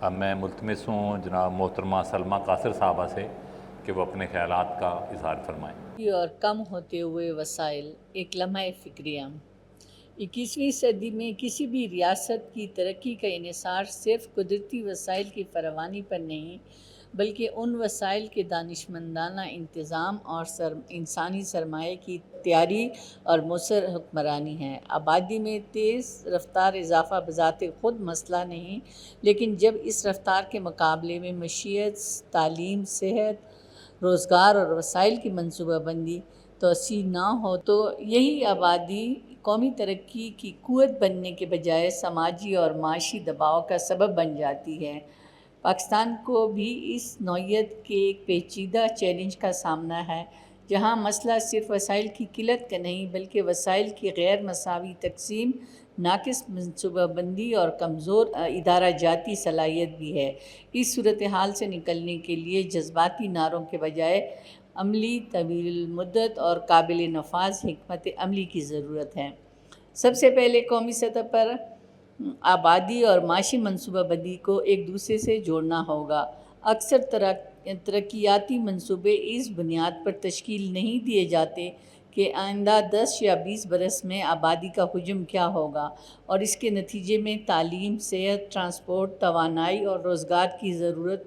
اب میں ملتمس ہوں جناب محترمہ سلمہ قاصر صاحبہ سے کہ وہ اپنے خیالات کا اظہار فرمائیں۔ اور کم ہوتے ہوئے وسائل، ایک لمحہ فکریہ۔ 21ویں صدی میں کسی بھی ریاست کی ترقی کا انحصار صرف قدرتی وسائل کی فراوانی پر نہیں بلکہ ان وسائل کے دانشمندانہ انتظام اور انسانی سرمایہ کی تیاری اور مؤثر حکمرانی ہے۔ آبادی میں تیز رفتار اضافہ بذات خود مسئلہ نہیں، لیکن جب اس رفتار کے مقابلے میں معیشت، تعلیم، صحت، روزگار اور وسائل کی منصوبہ بندی توسیع نہ ہو تو یہی آبادی قومی ترقی کی قوت بننے کے بجائے سماجی اور معاشی دباؤ کا سبب بن جاتی ہے۔ پاکستان کو بھی اس نوعیت کے ایک پیچیدہ چیلنج کا سامنا ہے، جہاں مسئلہ صرف وسائل کی قلت کا نہیں بلکہ وسائل کی غیر مساوی تقسیم، ناقص منصوبہ بندی اور کمزور ادارہ جاتی صلاحیت بھی ہے۔ اس صورتحال سے نکلنے کے لیے جذباتی نعروں کے بجائے عملی، طویل المدت اور قابل نفاذ حکمت عملی کی ضرورت ہے۔ سب سے پہلے قومی سطح پر آبادی اور معاشی منصوبہ بندی کو ایک دوسرے سے جوڑنا ہوگا۔ اکثر ترقیاتی منصوبے اس بنیاد پر تشکیل نہیں دیے جاتے کہ آئندہ 10 یا 20 برس میں آبادی کا حجم کیا ہوگا اور اس کے نتیجے میں تعلیم، صحت، ٹرانسپورٹ، توانائی اور روزگار کی ضرورت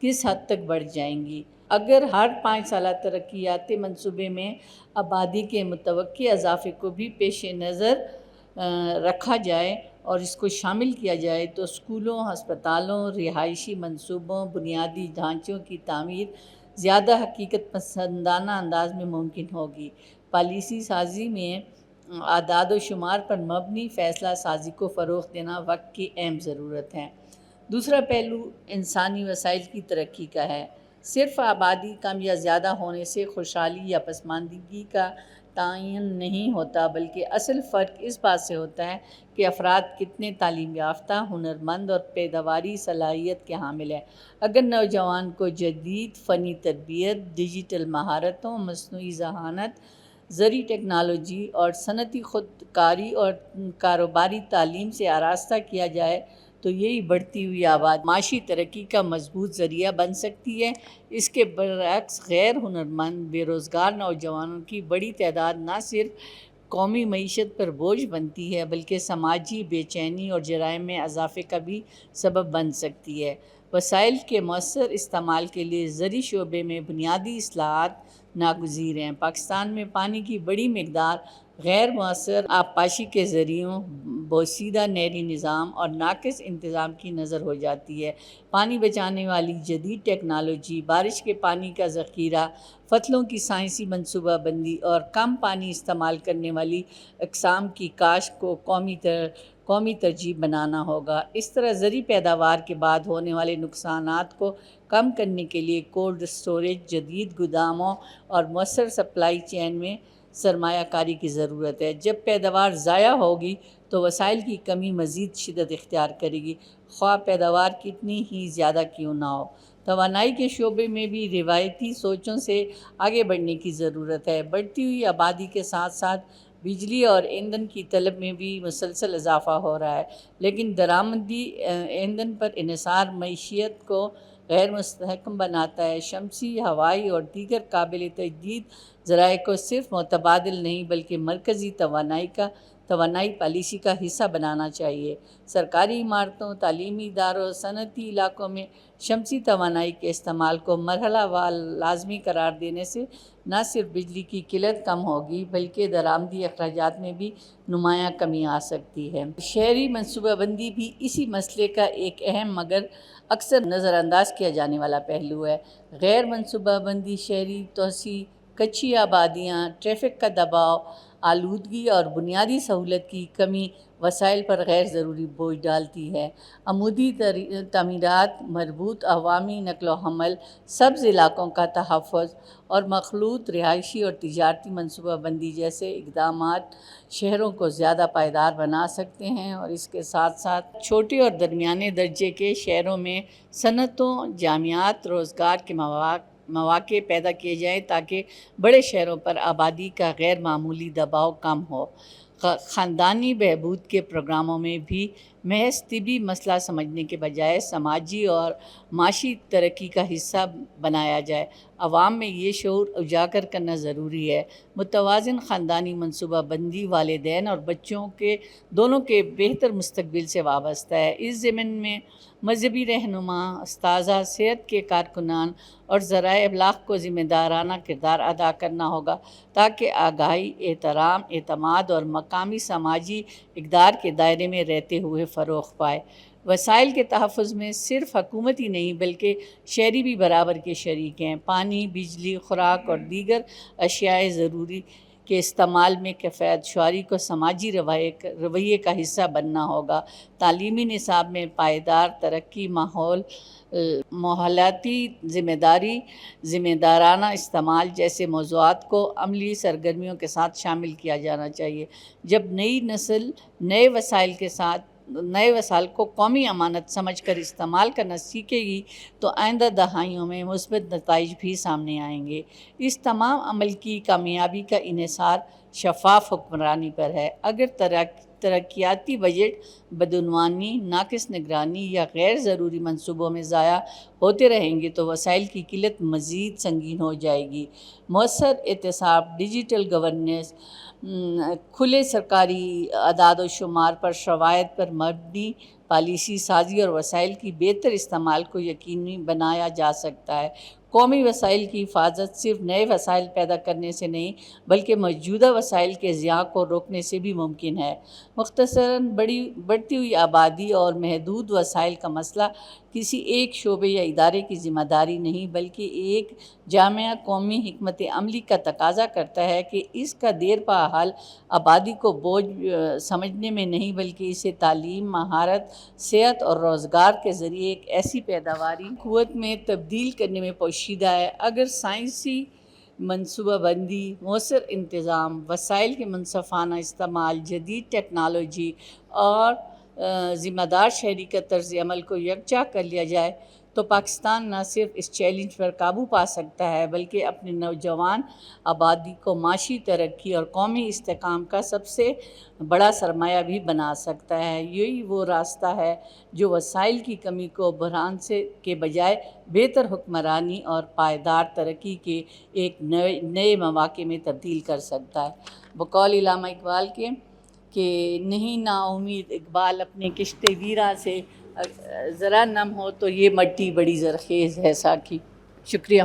کس حد تک بڑھ جائیں گی۔ اگر ہر 5 سالہ ترقیاتی منصوبے میں آبادی کے متوقع اضافے کو بھی پیش نظر رکھا جائے اور اس کو شامل کیا جائے تو اسکولوں، ہسپتالوں، رہائشی منصوبوں، بنیادی ڈھانچوں کی تعمیر زیادہ حقیقت پسندانہ انداز میں ممکن ہوگی۔ پالیسی سازی میں اعداد و شمار پر مبنی فیصلہ سازی کو فروغ دینا وقت کی اہم ضرورت ہے۔ دوسرا پہلو انسانی وسائل کی ترقی کا ہے۔ صرف آبادی کم یا زیادہ ہونے سے خوشحالی یا پسماندگی کا تعین نہیں ہوتا، بلکہ اصل فرق اس بات سے ہوتا ہے کہ افراد کتنے تعلیم یافتہ، ہنرمند اور پیداواری صلاحیت کے حامل ہیں۔ اگر نوجوان کو جدید فنی تربیت، ڈیجیٹل مہارتوں، مصنوعی ذہانت، زرعی ٹیکنالوجی اور صنعتی خودکاری اور کاروباری تعلیم سے آراستہ کیا جائے تو یہی بڑھتی ہوئی آبادی معاشی ترقی کا مضبوط ذریعہ بن سکتی ہے۔ اس کے برعکس غیر ہنرمند، بے روزگار نوجوانوں کی بڑی تعداد نہ صرف قومی معیشت پر بوجھ بنتی ہے بلکہ سماجی بے چینی اور جرائم میں اضافے کا بھی سبب بن سکتی ہے۔ وسائل کے مؤثر استعمال کے لیے زرعی شعبے میں بنیادی اصلاحات ناگزیر ہیں۔ پاکستان میں پانی کی بڑی مقدار غیر مؤثر آبپاشی کے ذریعوں، بوسیدہ نہری نظام اور ناقص انتظام کی نظر ہو جاتی ہے۔ پانی بچانے والی جدید ٹیکنالوجی، بارش کے پانی کا ذخیرہ، فصلوں کی سائنسی منصوبہ بندی اور کم پانی استعمال کرنے والی اقسام کی کاشت کو قومی ترجیح بنانا ہوگا۔ اس طرح زرعی پیداوار کے بعد ہونے والے نقصانات کو کم کرنے کے لیے کولڈ اسٹوریج، جدید گوداموں اور مؤثر سپلائی چین میں سرمایہ کاری کی ضرورت ہے۔ جب پیداوار ضائع ہوگی تو وسائل کی کمی مزید شدت اختیار کرے گی، خواہ پیداوار کتنی ہی زیادہ کیوں نہ ہو۔ توانائی کے شعبے میں بھی روایتی سوچوں سے آگے بڑھنے کی ضرورت ہے۔ بڑھتی ہوئی آبادی کے ساتھ ساتھ بجلی اور ایندھن کی طلب میں بھی مسلسل اضافہ ہو رہا ہے، لیکن درآمدی ایندھن پر انحصار معیشت کو غیر مستحکم بناتا ہے۔ شمسی، ہوائی اور دیگر قابل تجدید ذرائع کو صرف متبادل نہیں بلکہ مرکزی توانائی پالیسی کا حصہ بنانا چاہیے۔ سرکاری عمارتوں، تعلیمی اداروں، صنعتی علاقوں میں شمسی توانائی کے استعمال کو مرحلہ وار لازمی قرار دینے سے نہ صرف بجلی کی قلت کم ہوگی بلکہ درآمدی اخراجات میں بھی نمایاں کمی آ سکتی ہے۔ شہری منصوبہ بندی بھی اسی مسئلے کا ایک اہم مگر اکثر نظر انداز کیا جانے والا پہلو ہے۔ غیر منصوبہ بندی شہری توسیع، کچی آبادیاں، ٹریفک کا دباؤ، آلودگی اور بنیادی سہولت کی کمی وسائل پر غیر ضروری بوجھ ڈالتی ہے۔ عمودی تعمیرات، مربوط عوامی نقل و حمل، سبز علاقوں کا تحفظ اور مخلوط رہائشی اور تجارتی منصوبہ بندی جیسے اقدامات شہروں کو زیادہ پائیدار بنا سکتے ہیں اور اس کے ساتھ ساتھ چھوٹے اور درمیانے درجے کے شہروں میں صنعتوں، جامعات، روزگار کے مواقع پیدا کیے جائیں تاکہ بڑے شہروں پر آبادی کا غیر معمولی دباؤ کم ہو۔ خاندانی بہبود کے پروگراموں میں بھی محض طبی مسئلہ سمجھنے کے بجائے سماجی اور معاشی ترقی کا حصہ بنایا جائے۔ عوام میں یہ شعور اجاگر کرنا ضروری ہے۔ متوازن خاندانی منصوبہ بندی والدین اور بچوں کے دونوں کے بہتر مستقبل سے وابستہ ہے۔ اس ضمن میں مذہبی رہنما، اساتذہ، صحت کے کارکنان اور ذرائع ابلاغ کو ذمہ دارانہ کردار ادا کرنا ہوگا تاکہ آگاہی، احترام، اعتماد اور مقامی سماجی اقدار کے دائرے میں رہتے ہوئے فروغ پائے۔ وسائل کے تحفظ میں صرف حکومت ہی نہیں بلکہ شہری بھی برابر کے شریک ہیں۔ پانی، بجلی، خوراک اور دیگر اشیاء ضروری کے استعمال میں کفایت شعاری کو سماجی رویے کا حصہ بننا ہوگا۔ تعلیمی نصاب میں پائیدار ترقی، ماحولیاتی ذمہ داری، ذمہ دارانہ استعمال جیسے موضوعات کو عملی سرگرمیوں کے ساتھ شامل کیا جانا چاہیے۔ جب نئی نسل نئے وسائل کو قومی امانت سمجھ کر استعمال کرنا سیکھے گی تو آئندہ دہائیوں میں مثبت نتائج بھی سامنے آئیں گے۔ اس تمام عمل کی کامیابی کا انحصار شفاف حکمرانی پر ہے۔ اگر ترقیاتی بجٹ بدعنوانی، ناقص نگرانی یا غیر ضروری منصوبوں میں ضائع ہوتے رہیں گے تو وسائل کی قلت مزید سنگین ہو جائے گی۔ مؤثر احتساب، ڈیجیٹل گورننس، کھلے سرکاری اعداد و شمار پر شواہد پر مبنی پالیسی سازی اور وسائل کی بہتر استعمال کو یقینی بنایا جا سکتا ہے۔ قومی وسائل کی حفاظت صرف نئے وسائل پیدا کرنے سے نہیں بلکہ موجودہ وسائل کے ضیاع کو روکنے سے بھی ممکن ہے۔ مختصراً بڑھتی ہوئی آبادی اور محدود وسائل کا مسئلہ کسی ایک شعبے یا ادارے کی ذمہ داری نہیں بلکہ ایک جامع قومی حکمت عملی کا تقاضا کرتا ہے کہ اس کا دیر پا حل آبادی کو بوجھ سمجھنے میں نہیں بلکہ اسے تعلیم، مہارت، صحت اور روزگار کے ذریعے ایک ایسی پیداواری قوت میں تبدیل کرنے میں پوشیدہ ہے۔ اگر سائنسی منصوبہ بندی، مؤثر انتظام، وسائل کے منصفانہ استعمال، جدید ٹیکنالوجی اور ذمہ دار شہری کا طرز عمل کو یکجا کر لیا جائے تو پاکستان نہ صرف اس چیلنج پر قابو پا سکتا ہے بلکہ اپنے نوجوان آبادی کو معاشی ترقی اور قومی استحکام کا سب سے بڑا سرمایہ بھی بنا سکتا ہے۔ یہی وہ راستہ ہے جو وسائل کی کمی کو بحران کے بجائے بہتر حکمرانی اور پائیدار ترقی کے ایک نئے مواقع میں تبدیل کر سکتا ہے۔ بقول علامہ اقبال کے کہ نہیں نا امید اقبال اپنے کشت ویراں سے، ذرا نم ہو تو یہ مٹی بڑی زرخیز ہے ساکھی۔ شکریہ۔